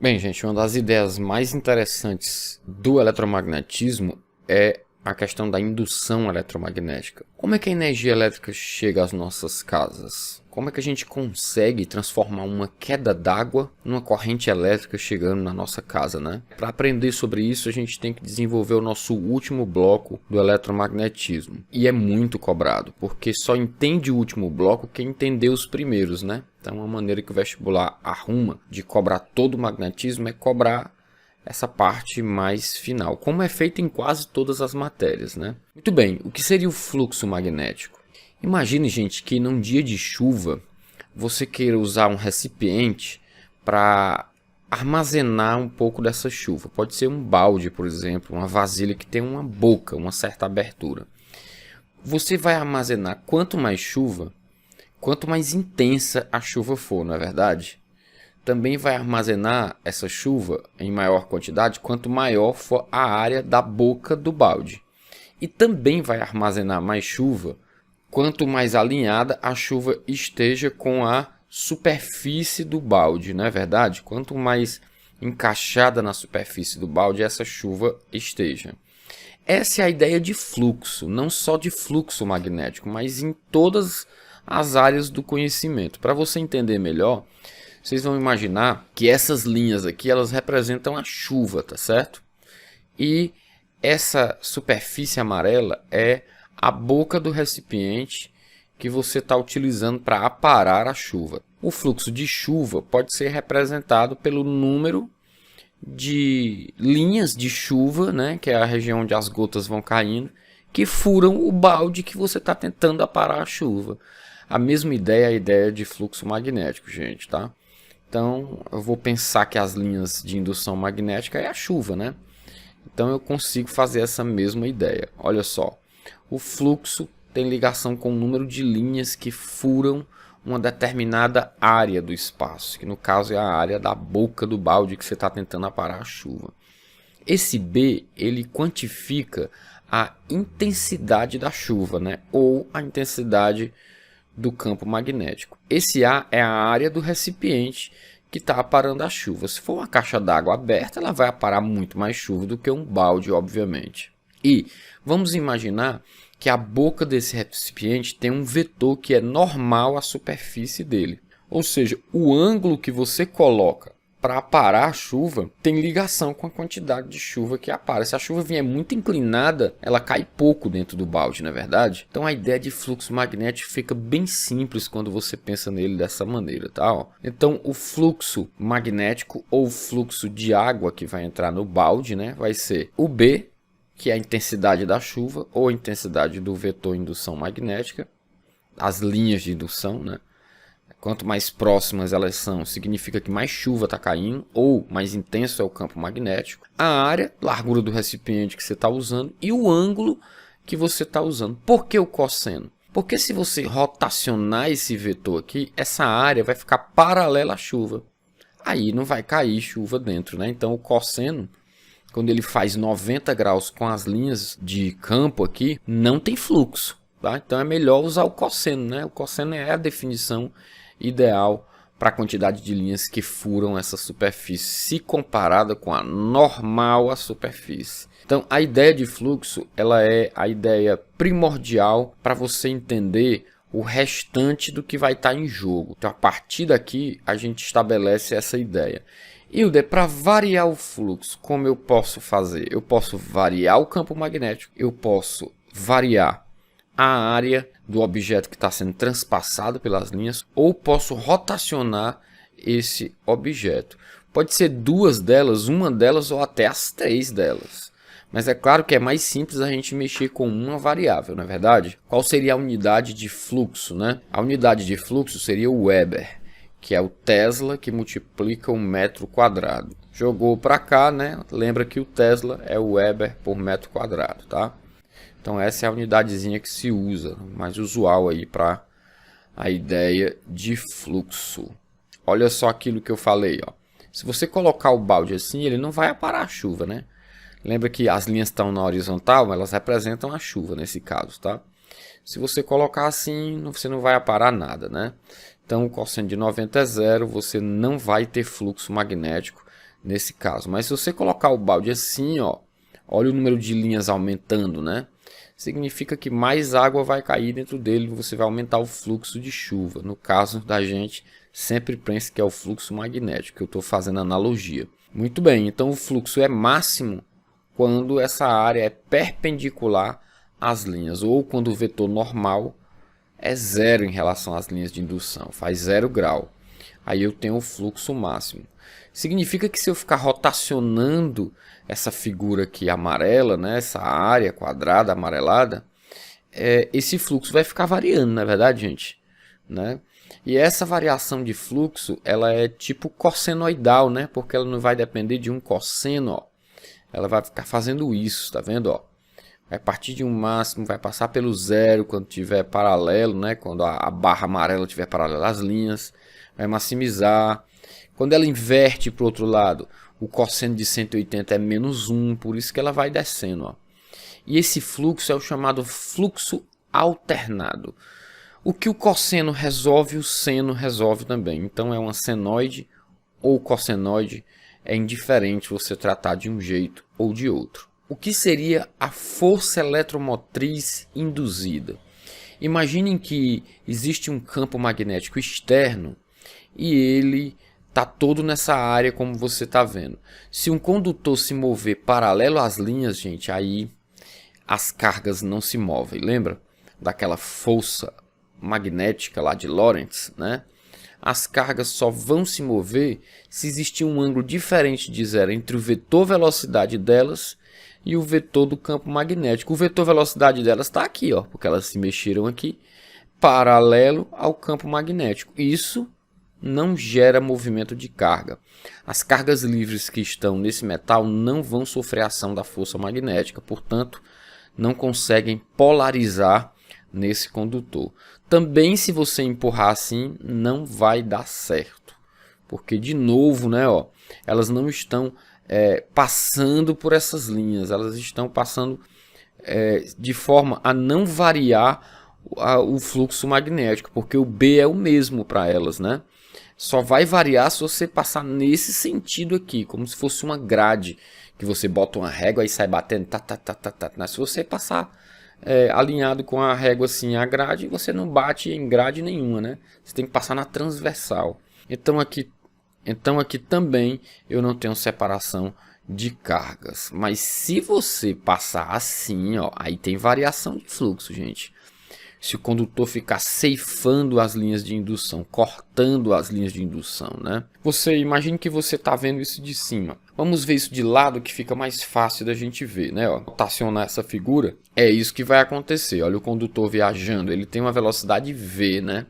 Bem, gente, uma das ideias mais interessantes do eletromagnetismo é a questão da indução eletromagnética. Como é que a energia elétrica chega às nossas casas? Como é que a gente consegue transformar uma queda d'água numa corrente elétrica chegando na nossa casa, né? Para aprender sobre isso, a gente tem que desenvolver o nosso último bloco do eletromagnetismo. E é muito cobrado, porque só entende o último bloco quem entendeu os primeiros, né? Então, uma maneira que o vestibular arruma de cobrar todo o magnetismo é cobrar essa parte mais final, como é feito em quase todas as matérias, né? Muito bem, o que seria o fluxo magnético? Imagine, gente, que num dia de chuva você queira usar um recipiente para armazenar um pouco dessa chuva. Pode ser um balde, por exemplo, uma vasilha que tem uma boca, uma certa abertura. Você vai armazenar quanto mais chuva, quanto mais intensa a chuva for, não é verdade? Também vai armazenar essa chuva em maior quantidade quanto maior for a área da boca do balde. E também vai armazenar mais chuva quanto mais alinhada a chuva esteja com a superfície do balde, não é verdade? Quanto mais encaixada na superfície do balde essa chuva esteja. Essa é a ideia de fluxo, não só de fluxo magnético, mas em todas as áreas do conhecimento. Para você entender melhor, vocês vão imaginar que essas linhas aqui, elas representam a chuva, tá certo? E essa superfície amarela é a boca do recipiente que você está utilizando para aparar a chuva. O fluxo de chuva pode ser representado pelo número de linhas de chuva, né, que é a região onde as gotas vão caindo, que furam o balde que você está tentando aparar a chuva. A mesma ideia é a ideia de fluxo magnético, gente, tá? Então, eu vou pensar que as linhas de indução magnética é a chuva, né? Então, eu consigo fazer essa mesma ideia. Olha só, o fluxo tem ligação com o número de linhas que furam uma determinada área do espaço, que no caso é a área da boca do balde que você está tentando aparar a chuva. Esse B, ele quantifica a intensidade da chuva, né? Ou a intensidade do campo magnético. Esse A é a área do recipiente que está aparando a chuva. Se for uma caixa d'água aberta, ela vai aparar muito mais chuva do que um balde, obviamente. E vamos imaginar que a boca desse recipiente tem um vetor que é normal à superfície dele. Ou seja, o ângulo que você coloca para aparar a chuva tem ligação com a quantidade de chuva que apara. Se a chuva vier muito inclinada, ela cai pouco dentro do balde, não é verdade? Então a ideia de fluxo magnético fica bem simples quando você pensa nele dessa maneira, tá? Então o fluxo magnético ou fluxo de água que vai entrar no balde, né, vai ser o B, que é a intensidade da chuva ou a intensidade do vetor indução magnética, as linhas de indução, né? Quanto mais próximas elas são, significa que mais chuva está caindo ou mais intenso é o campo magnético. A área, largura do recipiente que você está usando e o ângulo que você está usando. Por que o cosseno? Porque se você rotacionar esse vetor aqui, essa área vai ficar paralela à chuva. Aí não vai cair chuva dentro, né? Então o cosseno, quando ele faz 90 graus com as linhas de campo aqui, não tem fluxo. Tá? Então é melhor usar o cosseno, né? O cosseno é a definição ideal para a quantidade de linhas que furam essa superfície, se comparada com a normal à superfície. Então, a ideia de fluxo, ela é a ideia primordial para você entender o restante do que vai estar em jogo. Então, a partir daqui, a gente estabelece essa ideia. Hilder, para variar o fluxo, como eu posso fazer? Eu posso variar o campo magnético, eu posso variar a área do objeto que está sendo transpassado pelas linhas, ou posso rotacionar esse objeto. Pode ser duas delas, uma delas ou até as três delas. Mas é claro que é mais simples a gente mexer com uma variável, não é verdade? Qual seria a unidade de fluxo, né? A unidade de fluxo seria o Weber, que é o Tesla que multiplica um metro quadrado. Jogou para cá, né? Lembra que o Tesla é o Weber por metro quadrado, tá? Então essa é a unidadezinha que se usa, mais usual aí para a ideia de fluxo. Olha só aquilo que eu falei, ó. Se você colocar o balde assim, ele não vai aparar a chuva, né? Lembra que as linhas estão na horizontal, elas representam a chuva nesse caso, tá? Se você colocar assim, você não vai aparar nada, né? Então o cosseno de 90 é zero, você não vai ter fluxo magnético nesse caso. Mas se você colocar o balde assim, ó, olha o número de linhas aumentando, né? Significa que mais água vai cair dentro dele, você vai aumentar o fluxo de chuva. No caso da gente, sempre pense que é o fluxo magnético, que eu estou fazendo analogia. Muito bem, então o fluxo é máximo quando essa área é perpendicular às linhas, ou quando o vetor normal é zero em relação às linhas de indução, faz 0 grau. Aí eu tenho o fluxo máximo. Significa que se eu ficar rotacionando essa figura aqui amarela, né, essa área quadrada amarelada, esse fluxo vai ficar variando, não é verdade, gente? Né? E essa variação de fluxo, ela é tipo cossenoidal, né? Porque ela não vai depender de um cosseno, ó. Ela vai ficar fazendo isso, tá vendo, ó? Vai partir de um máximo, vai passar pelo zero quando tiver paralelo, né? Quando a barra amarela tiver paralela às linhas, vai maximizar. Quando ela inverte para o outro lado, o cosseno de 180 é menos 1, por isso que ela vai descendo, ó. E esse fluxo é o chamado fluxo alternado. O que o cosseno resolve, o seno resolve também. Então é uma senoide ou cossenoide, é indiferente você tratar de um jeito ou de outro. O que seria a força eletromotriz induzida? Imaginem que existe um campo magnético externo e ele está todo nessa área como você está vendo. Se um condutor se mover paralelo às linhas, gente, aí as cargas não se movem. Lembra daquela força magnética lá de Lorentz, né? As cargas só vão se mover se existir um ângulo diferente de zero entre o vetor velocidade delas e o vetor do campo magnético. O vetor velocidade delas está aqui, ó, porque elas se mexeram aqui, paralelo ao campo magnético. Isso não gera movimento de carga. As cargas livres que estão nesse metal não vão sofrer ação da força magnética, portanto, não conseguem polarizar nesse condutor. Também, se você empurrar assim, não vai dar certo, porque de novo, né, ó, elas não estão passando por essas linhas, elas estão passando de forma a não variar o fluxo magnético, porque o B é o mesmo para elas, né? Só vai variar se você passar nesse sentido aqui, como se fosse uma grade, que você bota uma régua e sai batendo, tá. Se você passar alinhado com a régua assim, a grade, você não bate em grade nenhuma, né? Você tem que passar na transversal. Então aqui também eu não tenho separação de cargas. Mas se você passar assim, ó, aí tem variação de fluxo, gente. Se o condutor ficar ceifando as linhas de indução, cortando as linhas de indução, né? Você imagine que você está vendo isso de cima. Vamos ver isso de lado, que fica mais fácil da gente ver, né? Ó, rotacionar essa figura, é isso que vai acontecer. Olha o condutor viajando, ele tem uma velocidade v, né?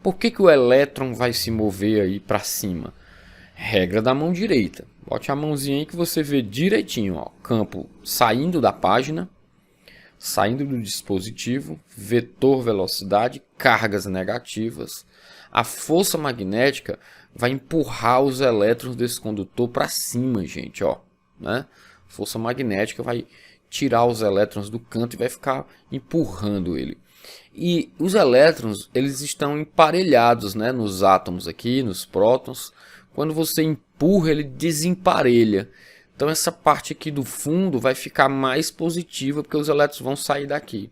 Por que o elétron vai se mover aí para cima? Regra da mão direita. Bote a mãozinha aí que você vê direitinho, ó, campo saindo da página, saindo do dispositivo, vetor velocidade, cargas negativas. A força magnética vai empurrar os elétrons desse condutor para cima, gente, ó, né? Força magnética vai tirar os elétrons do canto e vai ficar empurrando ele. E os elétrons, eles estão emparelhados, né, nos átomos aqui, nos prótons. Quando você empurra, ele desemparelha. Então essa parte aqui do fundo vai ficar mais positiva, porque os elétrons vão sair daqui.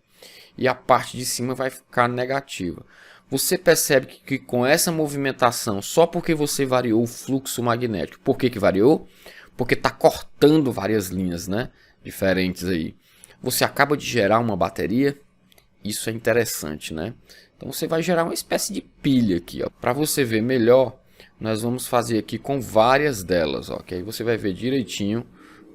E a parte de cima vai ficar negativa. Você percebe que com essa movimentação, só porque você variou o fluxo magnético. Por que variou? Porque está cortando várias linhas, né, diferentes aí. Você acaba de gerar uma bateria. Isso é interessante, né? Então você vai gerar uma espécie de pilha aqui, ó. Para você ver melhor, nós vamos fazer aqui com várias delas, ó, que aí você vai ver direitinho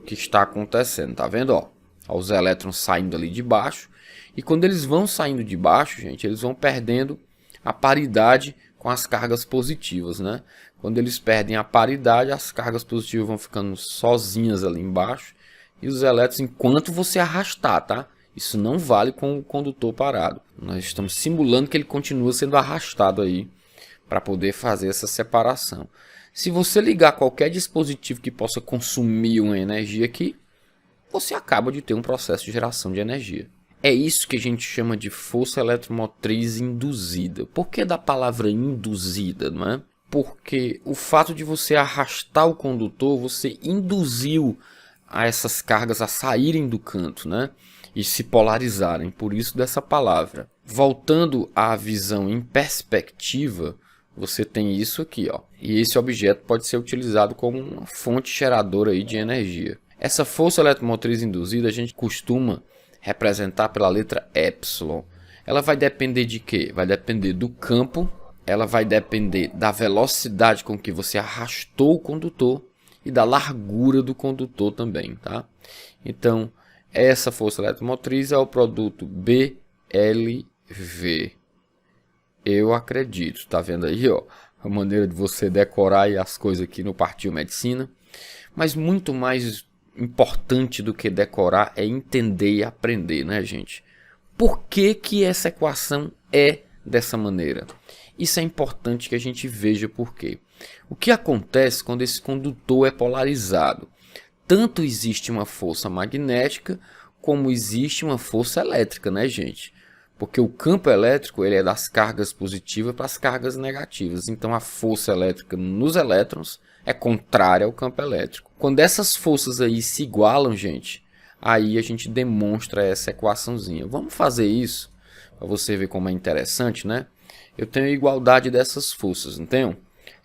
o que está acontecendo, tá vendo, ó? Os elétrons saindo ali de baixo, e quando eles vão saindo de baixo, gente, eles vão perdendo a paridade com as cargas positivas, né? Quando eles perdem a paridade, as cargas positivas vão ficando sozinhas ali embaixo, e os elétrons, enquanto você arrastar, tá? Isso não vale com o condutor parado. Nós estamos simulando que ele continua sendo arrastado aí, para poder fazer essa separação. Se você ligar qualquer dispositivo que possa consumir uma energia aqui, você acaba de ter um processo de geração de energia. É isso que a gente chama de força eletromotriz induzida. Por que da palavra induzida, não é? porque o fato de você arrastar o condutor, você induziu a essas cargas a saírem do canto, né? E se polarizarem, por isso dessa palavra. Voltando à visão em perspectiva, você tem isso aqui, ó. E esse objeto pode ser utilizado como uma fonte geradora aí de energia. Essa força eletromotriz induzida a gente costuma representar pela letra epsilon. Ela vai depender de quê? Vai depender do campo, ela vai depender da velocidade com que você arrastou o condutor e da largura do condutor também, tá? Então, essa força eletromotriz é o produto BLV. Eu acredito, tá vendo aí, ó, a maneira de você decorar aí as coisas aqui no Partiu Medicina. Mas muito mais importante do que decorar é entender e aprender, né, gente? Por que que essa equação é dessa maneira? Isso é importante que a gente veja por quê. O que acontece quando esse condutor é polarizado? Tanto existe uma força magnética como existe uma força elétrica, né, gente? Porque o campo elétrico ele é das cargas positivas para as cargas negativas. Então a força elétrica nos elétrons é contrária ao campo elétrico. Quando essas forças aí se igualam, gente, aí a gente demonstra essa equaçãozinha. Vamos fazer isso para você ver como é interessante, né? Eu tenho igualdade dessas forças, não tenho?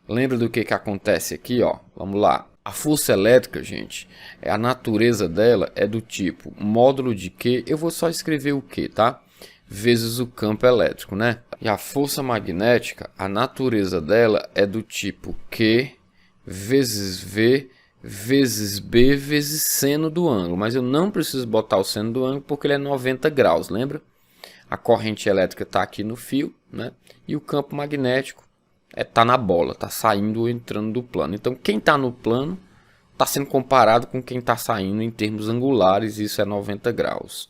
Lembra do que acontece aqui, ó? Vamos lá. A força elétrica, gente, a natureza dela é do tipo módulo de Q, eu vou só escrever o Q, tá? Vezes o campo elétrico, né? E a força magnética, a natureza dela é do tipo Q vezes V vezes B vezes seno do ângulo. Mas eu não preciso botar o seno do ângulo porque ele é 90 graus, lembra? A corrente elétrica está aqui no fio, né? E o campo magnético está na bola, está saindo ou entrando do plano. Então, quem está no plano está sendo comparado com quem está saindo em termos angulares, isso é 90 graus.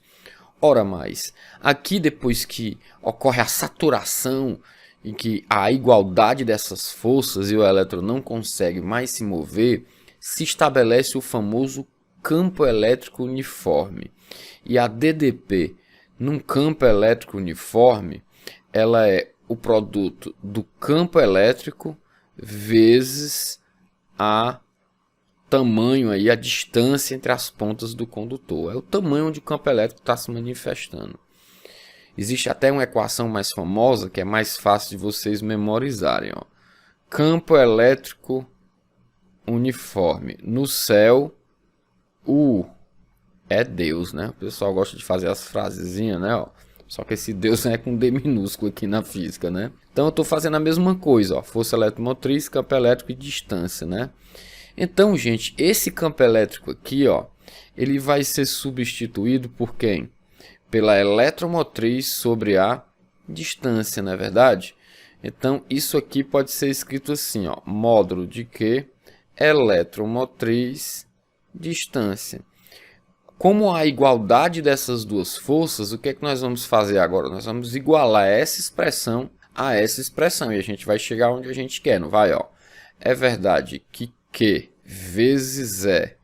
Ora mais, aqui depois que ocorre a saturação, em que a igualdade dessas forças e o elétron não consegue mais se mover, se estabelece o famoso campo elétrico uniforme. E a DDP, num campo elétrico uniforme, ela é o produto do campo elétrico vezes a tamanho aí, a distância entre as pontas do condutor. É o tamanho onde o campo elétrico está se manifestando. Existe até uma equação mais famosa que é mais fácil de vocês memorizarem, ó. Campo elétrico uniforme. No céu, U é Deus, né? O pessoal gosta de fazer as frasezinhas, né? Ó. Só que esse Deus é com D minúsculo aqui na física, né? Então eu estou fazendo a mesma coisa, ó. Força eletromotriz, campo elétrico e distância, né? Então, gente, esse campo elétrico aqui, ó, ele vai ser substituído por quem? Pela eletromotriz sobre a distância, não é verdade? Então, isso aqui pode ser escrito assim, ó, módulo de Q, eletromotriz, distância. Como há igualdade dessas duas forças, o que é que nós vamos fazer agora? Nós vamos igualar essa expressão a essa expressão e a gente vai chegar onde a gente quer, não vai? Ó. É verdade que Q vezes E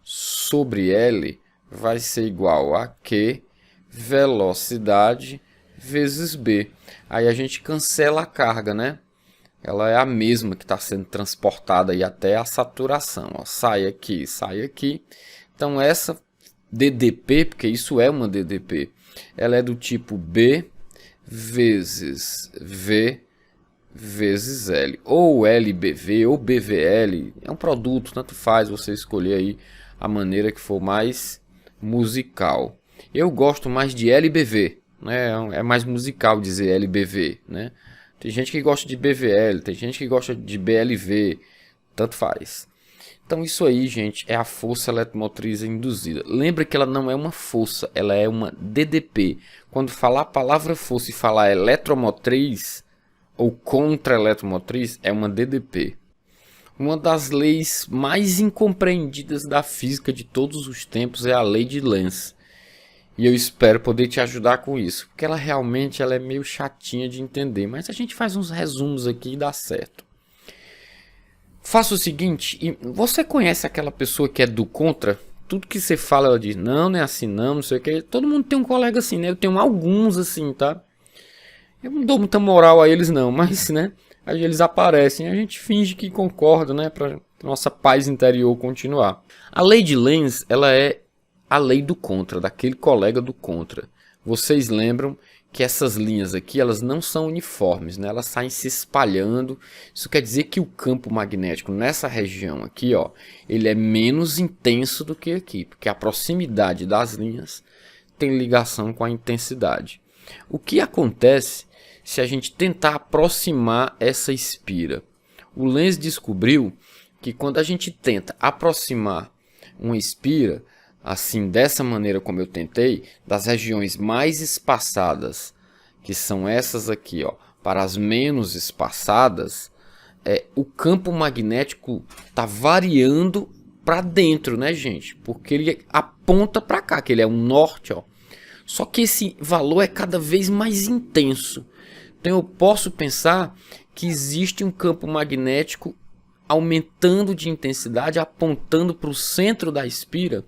sobre L vai ser igual a Q velocidade vezes B. Aí a gente cancela a carga, né? Ela é a mesma que está sendo transportada aí até a saturação. Ó. Sai aqui, sai aqui. Então essa DDP, porque isso é uma DDP, ela é do tipo B vezes V vezes L. Ou LBV ou BVL. É um produto, tanto faz você escolher aí a maneira que for mais musical. Eu gosto mais de LBV, né? É mais musical dizer LBV, né? Tem gente que gosta de BVL, tem gente que gosta de BLV, tanto faz. Então isso aí, gente, é a força eletromotriz induzida. Lembra que ela não é uma força, ela é uma DDP. Quando falar a palavra força e falar eletromotriz ou contra-eletromotriz, é uma DDP. Uma das leis mais incompreendidas da física de todos os tempos é a lei de Lenz. E eu espero poder te ajudar com isso, porque ela realmente é meio chatinha de entender, mas a gente faz uns resumos aqui e dá certo. Faça o seguinte, você conhece aquela pessoa que é do contra? Tudo que você fala, ela diz, não é assim não, não sei o que. Todo mundo tem um colega assim, né? Eu tenho alguns assim, tá? Eu não dou muita moral a eles não, mas, né? aí eles aparecem, a gente finge que concorda, né, para nossa paz interior continuar. A lei de Lenz, ela é a lei do contra, daquele colega do contra. Vocês lembram que essas linhas aqui, elas não são uniformes, né? Elas saem se espalhando. Isso quer dizer que o campo magnético nessa região aqui, ó, ele é menos intenso do que aqui, porque a proximidade das linhas tem ligação com a intensidade. O que acontece se a gente tentar aproximar essa espira? O Lenz descobriu que quando a gente tenta aproximar uma espira, assim, dessa maneira como eu tentei, das regiões mais espaçadas, que são essas aqui, ó, para as menos espaçadas, o campo magnético está variando para dentro, né, gente? Porque ele aponta para cá, que ele é um norte, ó. Só que esse valor é cada vez mais intenso. Então eu posso pensar que existe um campo magnético aumentando de intensidade, apontando para o centro da espira,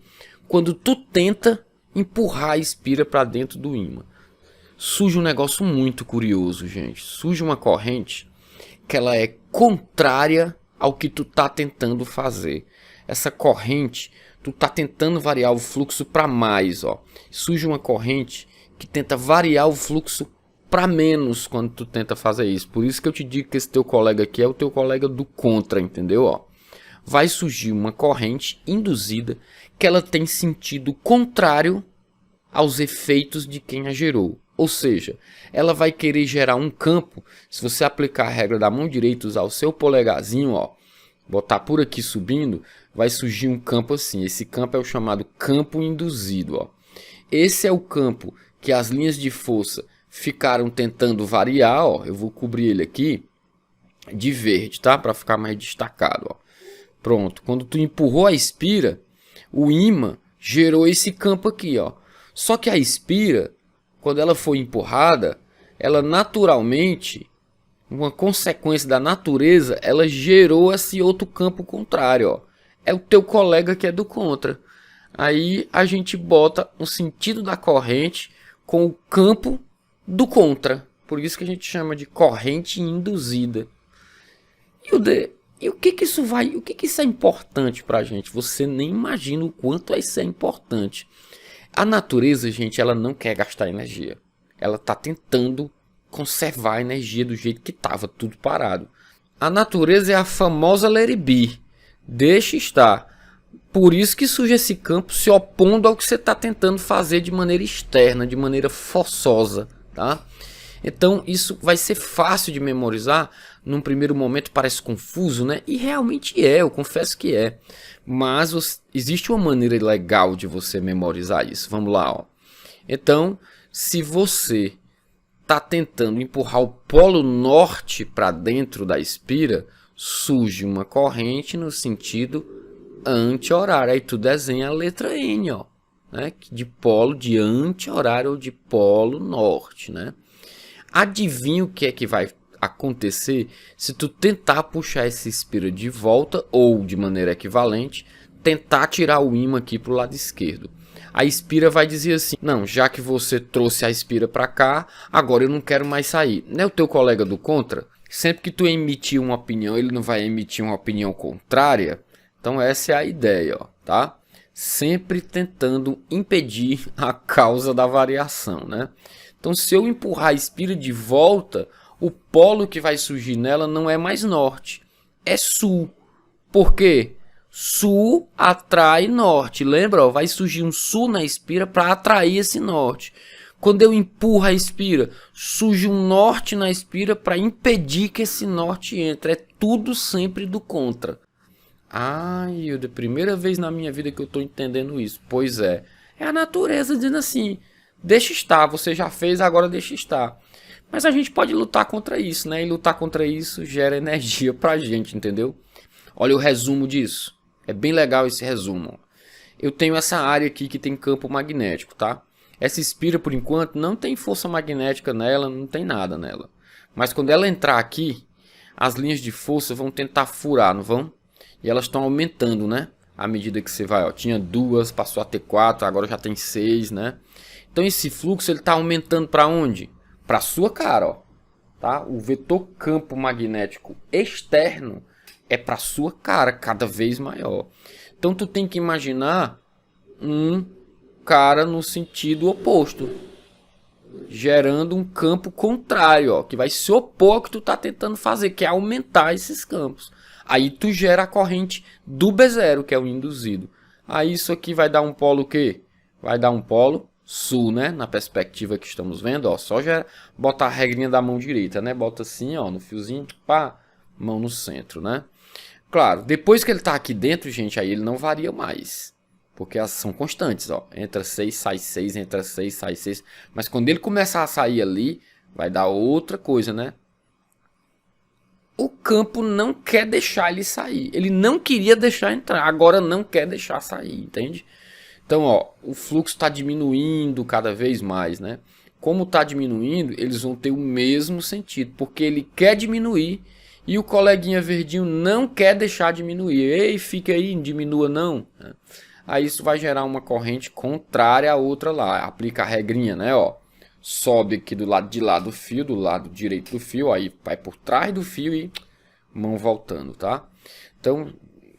quando tu tenta empurrar a espira para dentro do ímã. Surge um negócio muito curioso, gente. Surge uma corrente que ela é contrária ao que tu tá tentando fazer. Essa corrente, tu tá tentando variar o fluxo para mais, ó. Surge uma corrente que tenta variar o fluxo para menos quando tu tenta fazer isso. Por isso que eu te digo que esse teu colega aqui é o teu colega do contra, entendeu, ó? Vai surgir uma corrente induzida que ela tem sentido contrário aos efeitos de quem a gerou. Ou seja, ela vai querer gerar um campo. Se você aplicar a regra da mão direita, usar o seu polegarzinho, ó, botar por aqui subindo, vai surgir um campo assim. Esse campo é o chamado campo induzido, ó. Esse é o campo que as linhas de força ficaram tentando variar, ó. Eu vou cobrir ele aqui de verde, tá? Para ficar mais destacado, ó. Pronto, quando tu empurrou a espira, o ímã gerou esse campo aqui, ó. Só que a espira, quando ela foi empurrada, ela naturalmente, uma consequência da natureza, ela gerou esse outro campo contrário, ó. É o teu colega que é do contra. Aí a gente bota o sentido da corrente com o campo do contra. Por isso que a gente chama de corrente induzida. E o que que isso vai, o que que isso é importante pra gente? Você nem imagina o quanto isso é importante. A natureza, gente, ela não quer gastar energia. Ela tá tentando conservar a energia do jeito que tava, tudo parado. A natureza é a famosa let it be. Deixa estar. Por isso que surge esse campo se opondo ao que você está tentando fazer de maneira externa, de maneira forçosa, tá? Então isso vai ser fácil de memorizar. Num primeiro momento parece confuso, né? E realmente é, eu confesso que é. Mas existe uma maneira legal de você memorizar isso. Vamos lá, ó. Então, se você está tentando empurrar o polo norte para dentro da espira, surge uma corrente no sentido anti-horário. Aí tu desenha a letra N, ó, né? De polo de anti-horário ou de polo norte, né? Adivinha o que é que vai acontecer se tu tentar puxar essa espira de volta ou de maneira equivalente, tentar tirar o ímã aqui para o lado esquerdo. A espira vai dizer assim: não, já que você trouxe a espira para cá, agora eu não quero mais sair. Não é o teu colega do contra? Sempre que tu emitir uma opinião, ele não vai emitir uma opinião contrária? Então essa é a ideia, ó, tá? Sempre tentando impedir a causa da variação, né? Então se eu empurrar a espira de volta, o polo que vai surgir nela não é mais norte, é sul. Por quê? Sul atrai norte. Lembra? Ó, vai surgir um sul na espira para atrair esse norte. Quando eu empurro a espira, surge um norte na espira para impedir que esse norte entre. É tudo sempre do contra. Ai, é a primeira vez na minha vida que eu estou entendendo isso. Pois é. É a natureza dizendo assim: deixa estar, você já fez, agora deixa estar. Mas a gente pode lutar contra isso, né? E lutar contra isso gera energia pra gente, entendeu? Olha o resumo disso. É bem legal esse resumo. Eu tenho essa área aqui que tem campo magnético, tá? Essa espira, por enquanto, não tem força magnética nela, não tem nada nela. Mas quando ela entrar aqui, as linhas de força vão tentar furar, não vão? E elas estão aumentando, né? À medida que você vai, ó. Tinha 2, passou a ter 4, agora já tem 6, né? Então esse fluxo, ele tá aumentando para onde? Para sua cara, ó. tá? O vetor campo magnético externo é para sua cara, cada vez maior. Então tu tem que imaginar um cara no sentido oposto, gerando um campo contrário, ó, que vai se opor ao que tu tá tentando fazer, que é aumentar esses campos. Aí tu gera a corrente do B0, que é o induzido. Aí isso aqui vai dar um polo o quê? Vai dar um polo sul, né? Na perspectiva que estamos vendo, ó, só já bota a regrinha da mão direita, né? Bota assim, ó, no fiozinho, pá, mão no centro, né? Claro, depois que ele tá aqui dentro, gente, aí ele não varia mais. Porque elas são constantes, ó. Entra 6, sai 6, entra 6, sai 6. Mas quando ele começar a sair ali, vai dar outra coisa, né? O campo não quer deixar ele sair. Ele não queria deixar entrar, agora não quer deixar sair, entende? Então, ó, o fluxo está diminuindo cada vez mais, né? Como está diminuindo, eles vão ter o mesmo sentido, porque ele quer diminuir e o coleguinha verdinho não quer deixar diminuir. Ei, fica aí, não diminua não. Aí isso vai gerar uma corrente contrária à outra lá. Aplica a regrinha, né? Ó, sobe aqui do lado de lá do fio, do lado direito do fio, aí vai por trás do fio e mão voltando, tá? Então,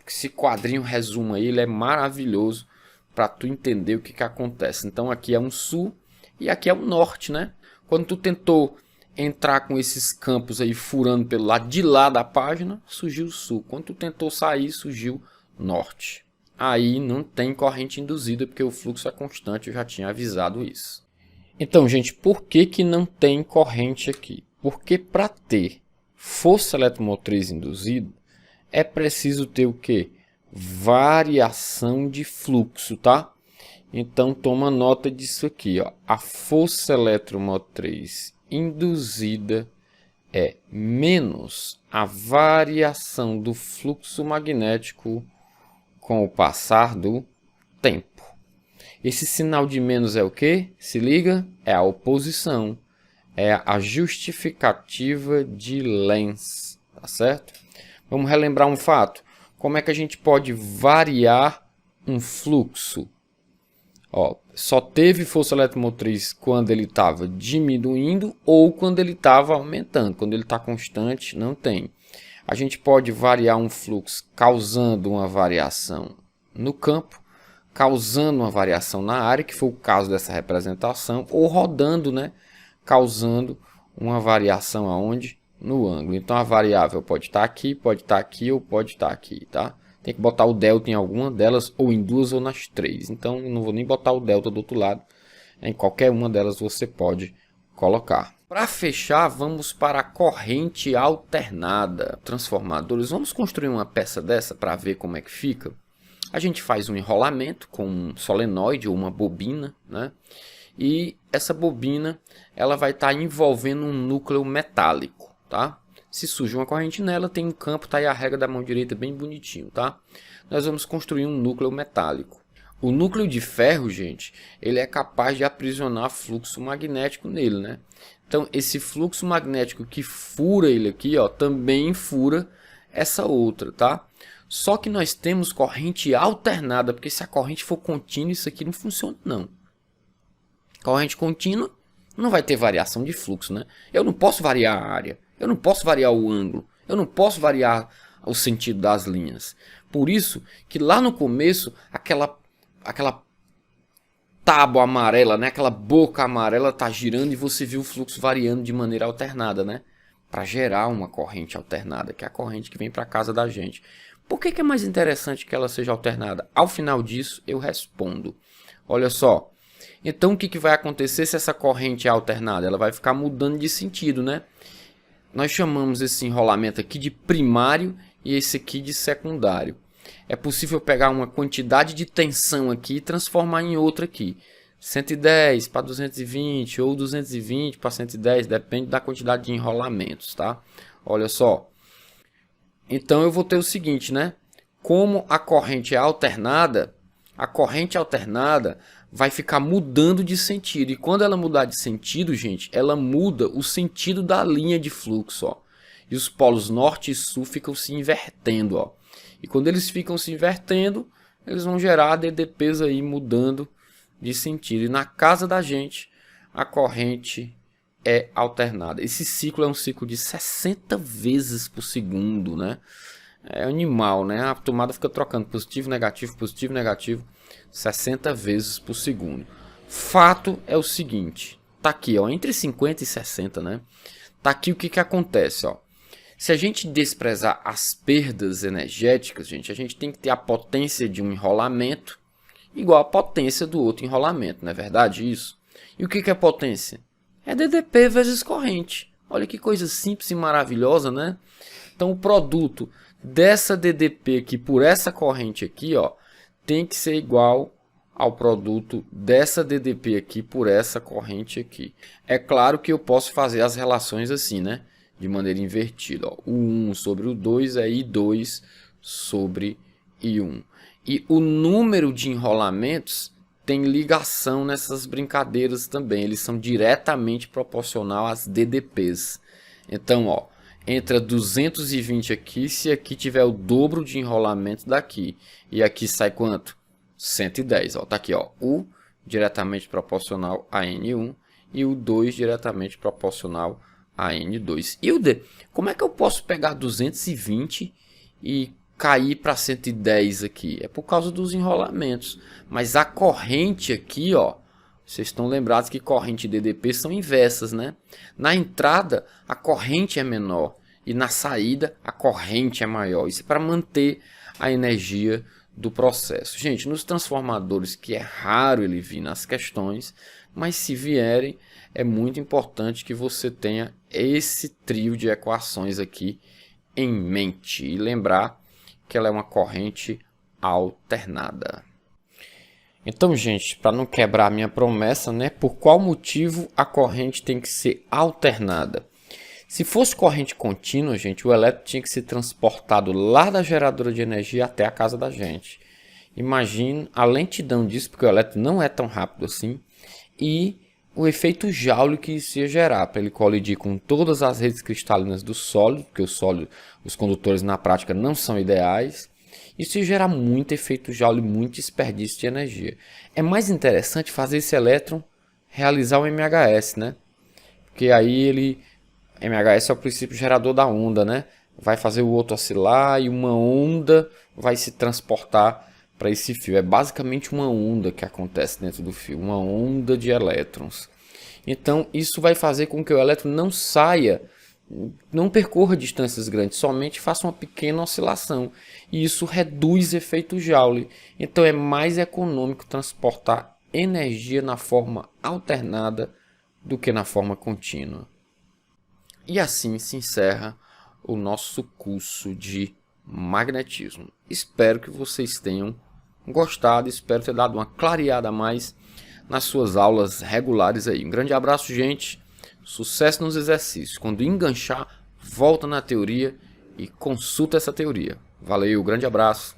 esse quadrinho resumo aí, ele é maravilhoso para tu entender o que que acontece. Então aqui é um sul e aqui é um norte, né? Quando tu tentou entrar com esses campos aí furando pelo lado de lá da página, surgiu o sul. Quando tu tentou sair, surgiu norte. Aí não tem corrente induzida porque o fluxo é constante, eu já tinha avisado isso. Então, gente, por que que não tem corrente aqui? Porque para ter força eletromotriz induzida, é preciso ter o quê? Variação de fluxo, tá? Então toma nota disso aqui, ó. A força eletromotriz induzida é menos a variação do fluxo magnético com o passar do tempo. Esse sinal de menos é o quê? Se liga, é a oposição, é a justificativa de Lenz, tá certo? Vamos relembrar um fato. Como é que a gente pode variar um fluxo? Ó, só teve força eletromotriz quando ele estava diminuindo ou quando ele estava aumentando. Quando ele está constante, não tem. A gente pode variar um fluxo causando uma variação no campo, causando uma variação na área, que foi o caso dessa representação, ou rodando, né, causando uma variação aonde? No ângulo. Então a variável pode estar aqui ou pode estar aqui, tá? Tem que botar o delta em alguma delas, ou em duas ou nas três. Então não vou nem botar o delta do outro lado. Em qualquer uma delas você pode colocar. Para fechar, vamos para a corrente alternada. Transformadores. Vamos construir uma peça dessa para ver como é que fica. A gente faz um enrolamento com um solenoide ou uma bobina, né? E essa bobina ela vai estar envolvendo um núcleo metálico, tá? Se surge uma corrente nela, tem um campo, tá aí a regra da mão direita bem bonitinho, tá? Nós vamos construir um núcleo metálico. O núcleo de ferro, gente, ele é capaz de aprisionar fluxo magnético nele, né? Então, esse fluxo magnético que fura ele aqui, ó, também fura essa outra, tá? Só que nós temos corrente alternada, porque se a corrente for contínua, isso aqui não funciona, não. Corrente contínua não vai ter variação de fluxo, né? Eu não posso variar a área, eu não posso variar o ângulo, eu não posso variar o sentido das linhas. Por isso que lá no começo, aquela tábua amarela, né? Aquela boca amarela tá girando e você viu o fluxo variando de maneira alternada, né? Para gerar uma corrente alternada, que é a corrente que vem para casa da gente. Por que é mais interessante que ela seja alternada? Ao final disso, eu respondo. Olha só. Então, o que vai acontecer se essa corrente é alternada? Ela vai ficar mudando de sentido, né? Nós chamamos esse enrolamento aqui de primário e esse aqui de secundário. É possível pegar uma quantidade de tensão aqui e transformar em outra aqui. 110 para 220 ou 220 para 110, depende da quantidade de enrolamentos, tá? Olha só. Então eu vou ter o seguinte, né? Como a corrente é alternada, a corrente alternada vai ficar mudando de sentido. E quando ela mudar de sentido, gente, ela muda o sentido da linha de fluxo, ó. E os polos norte e sul ficam se invertendo, ó. E quando eles ficam se invertendo, eles vão gerar DDPs aí mudando de sentido. E na casa da gente, a corrente é alternada. Esse ciclo é um ciclo de 60 vezes por segundo, né? É animal, né? A tomada fica trocando positivo, negativo, 60 vezes por segundo. Fato é o seguinte, tá aqui, ó, entre 50 e 60, né? Tá aqui o que que acontece, ó. Se a gente desprezar as perdas energéticas, gente, a gente tem que ter a potência de um enrolamento igual a potência do outro enrolamento, não é verdade isso? E o que que é potência? É DDP vezes corrente. Olha que coisa simples e maravilhosa, né? Então o produto dessa DDP aqui por essa corrente aqui, ó, tem que ser igual ao produto dessa DDP aqui por essa corrente aqui. É claro que eu posso fazer as relações assim, né? De maneira invertida. Ó. O 1 sobre o 2 é I2 sobre I1. E o número de enrolamentos tem ligação nessas brincadeiras também. Eles são diretamente proporcional às DDPs. Então, ó, entra 220 aqui, se aqui tiver o dobro de enrolamento daqui. E aqui sai quanto? 110. Ó, tá aqui, ó, U diretamente proporcional a N1 e o 2 diretamente proporcional a N2. Hilder, como é que eu posso pegar 220 e cair para 110 aqui? É por causa dos enrolamentos. Mas a corrente aqui, ó, vocês estão lembrados que corrente e DDP são inversas, né? Na entrada, a corrente é menor e na saída, a corrente é maior. Isso é para manter a energia do processo. Gente, nos transformadores, que é raro ele vir nas questões, mas se vierem, é muito importante que você tenha esse trio de equações aqui em mente e lembrar que ela é uma corrente alternada. Então, gente, para não quebrar a minha promessa, né, por qual motivo a corrente tem que ser alternada? Se fosse corrente contínua, gente, o elétron tinha que ser transportado lá da geradora de energia até a casa da gente. Imagine a lentidão disso, porque o elétron não é tão rápido assim, e o efeito Joule que isso ia gerar, para ele colidir com todas as redes cristalinas do sólido, porque o sólido, os condutores na prática não são ideais. Isso ia gerar muito efeito Joule, muito desperdício de energia. É mais interessante fazer esse elétron realizar o MHS, né? Porque aí MHS é o princípio gerador da onda, né? Vai fazer o outro oscilar e uma onda vai se transportar para esse fio. É basicamente uma onda que acontece dentro do fio, uma onda de elétrons. Então isso vai fazer com que o elétron não saia, não percorra distâncias grandes, somente faça uma pequena oscilação. E isso reduz efeito Joule. Então é mais econômico transportar energia na forma alternada do que na forma contínua. E assim se encerra o nosso curso de magnetismo. Espero que vocês tenham gostado, espero ter dado uma clareada a mais nas suas aulas regulares aí. Um grande abraço, gente. Sucesso nos exercícios. Quando enganchar, volta na teoria e consulta essa teoria. Valeu, grande abraço.